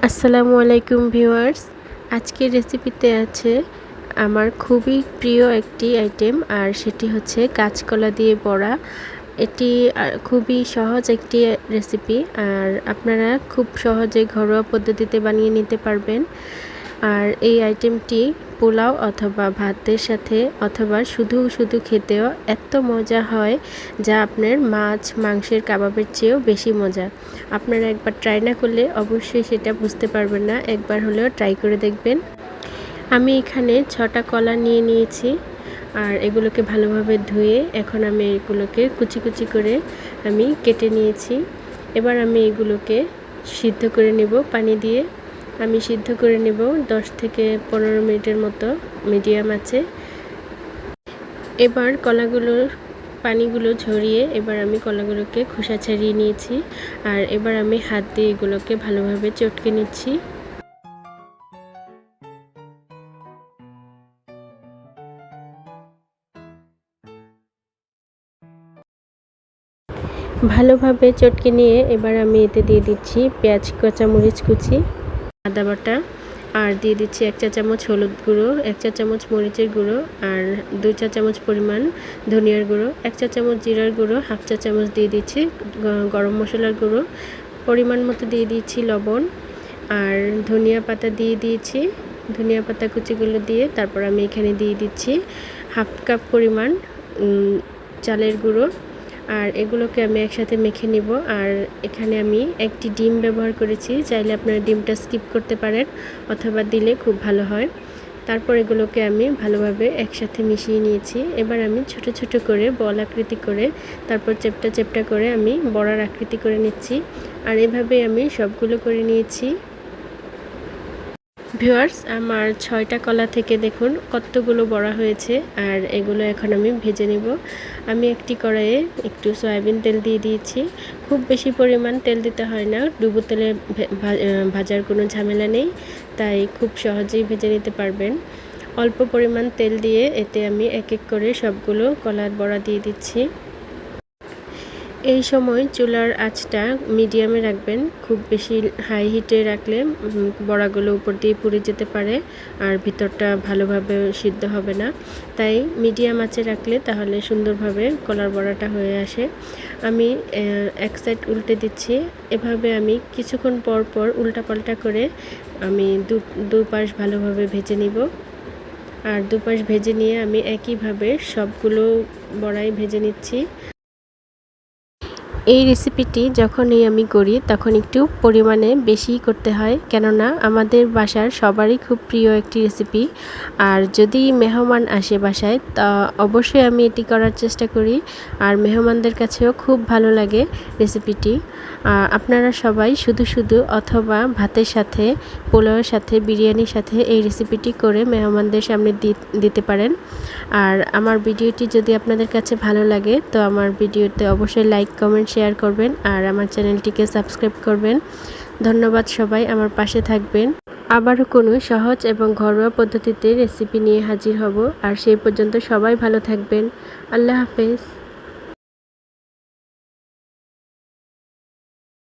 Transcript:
আসসালামু আলাইকুম ভিউয়ার্স, আজকের রেসিপিতে আছে আমার খুবই প্রিয় একটি আইটেম, আর সেটি হচ্ছে কাঁচকলা দিয়ে বড়া। এটি খুবই সহজ একটি রেসিপি, আর আপনারা খুব সহজে ঘরোয়া পদ্ধতিতে বানিয়ে নিতে পারবেন। আর এই আইটেমটি পোলাও অথবা ভাতের সাথে অথবা শুধু শুধু খেতেও এত মজা হয়, যা আপনার মাছ মাংসের কাবাবের চেয়েও বেশি মজা। আপনারা একবার ট্রাই না করলে অবশ্যই সেটা বুঝতে পারবেন না, একবার হলেও ট্রাই করে দেখবেন। আমি এখানে 6টা কলা নিয়ে নিয়েছি, আর এগুলোকে ভালোভাবে ধুয়ে এখন আমি এগুলোকে কুচি কুচি করে আমি কেটে নিয়েছি। এবার আমি এগুলোকে সিদ্ধ করে নেব পানি দিয়ে। আমি সিদ্ধ করে নেব 10 থেকে 15 মিনিটের মতো মিডিয়াম আছে। এবার কলাগুলোর পানিগুলো ঝরিয়ে এবার আমি কলাগুলোকে খোসা ছাড়িয়ে নিয়েছি, আর এবার আমি হাত দিয়ে এগুলোকে ভালোভাবে চটকে নিচ্ছি। ভালোভাবে চটকে নিয়ে এবার আমি এতে দিয়ে দিচ্ছি পেঁয়াজ, কাঁচামরিচ কুচি, আদা বাটা, আর দিয়ে দিচ্ছি 1 চা চামচ হলুদ গুঁড়ো, 1 চা চামচ মরিচের গুঁড়ো, আর 2 চা চামচ পরিমাণ ধনিয়ার গুঁড়ো, 1 চা চামচ জিরার গুঁড়ো, হাফ চা চামচ দিয়ে দিচ্ছি গরম মশলার গুঁড়ো, পরিমাণ মতো দিয়ে দিচ্ছি লবণ, আর ধনিয়া পাতা দিয়ে দিয়েছি। ধনিয়া পাতা কুচিগুলো দিয়ে তারপর আমি এখানে দিয়ে দিচ্ছি হাফ কাপ পরিমাণ চালের গুঁড়ো, আর এগুলোকে আমি একসাথে মেখে নিব। আর এখানে আমি একটি ডিম ব্যবহার করেছি, চাইলে আপনারা ডিমটা স্কিপ করতে পারেন অথবা দিলে খুব ভালো হয়। তারপর এগুলোকে আমি ভালোভাবে একসাথে মিশিয়ে নিয়েছি। এবার আমি ছোট ছোট করে বল আকৃতি করে তারপর চেপটা চেপটা করে আমি বড়ার আকৃতি করে নিচ্ছি, আর এভাবে আমি সবগুলো করে নিয়েছি। ভিউয়ার্স, আমার 6টা কলা থেকে দেখুন কতগুলো বড়া হয়েছে, আর এগুলো এখন আমি ভেজে নেব। আমি একটি কড়াইয়ে একটু সয়াবিন তেল দিয়ে দিয়েছি। খুব বেশি পরিমাণ তেল দিতে হয় না, ডুবো তেলে ভাজার কোনো ঝামেলা নেই, তাই খুব সহজেই ভেজে নিতে পারবেন। অল্প পরিমাণ তেল দিয়ে এতে আমি এক এক করে সবগুলো কলার বড়া দিয়ে দিচ্ছি। এই সময় চুলার আঁচটা মিডিয়ামে রাখবেন, খুব বেশি হাই হিটে রাখলে বড়াগুলো উপর দিয়ে পুড়ে যেতে পারে আর ভিতরটা ভালোভাবে সিদ্ধ হবে না। তাই মিডিয়াম আঁচে রাখলে তাহলে সুন্দরভাবে কলার বড়াটা হয়ে আসে। আমি এক সাইড উল্টে দিচ্ছি। এভাবে আমি কিছুক্ষণ পর পর উল্টাপাল্টা করে আমি দুপাশ ভালোভাবে ভেজে নিব। আর দুপাশ ভেজে নিয়ে আমি একইভাবে সবগুলো বড়াই ভেজে নিচ্ছি। এই রেসিপিটি যখনই আমি করি তখন একটু পরিমাণে বেশিই করতে হয়, কেননা আমাদের বাসার সবারই খুব প্রিয় একটি রেসিপি। আর যদি মেহমান আসে বাসায় তা অবশ্যই আমি এটি করার চেষ্টা করি, আর মেহমানদের কাছেও খুব ভালো লাগে রেসিপিটি। আপনারা সবাই শুধু শুধু অথবা ভাতের সাথে, পোলাওয়ের সাথে, বিরিয়ানির সাথে এই রেসিপিটি করে মেহমানদের সামনে দিতে পারেন। আর আমার ভিডিওটি যদি আপনাদের কাছে ভালো লাগে তো আমার ভিডিওতে অবশ্যই লাইক, কমেন্ট, শেয়ার করবেন, আর আমার চ্যানেলটিকে সাবস্ক্রাইব করবেন। ধন্যবাদ, সবাই আমার পাশে থাকবেন। আবারও কোনো সহজ এবং ঘরোয়া পদ্ধতিতে রেসিপি নিয়ে হাজির হব, আর সেই পর্যন্ত সবাই ভালো থাকবেন। আল্লাহ হাফেজ।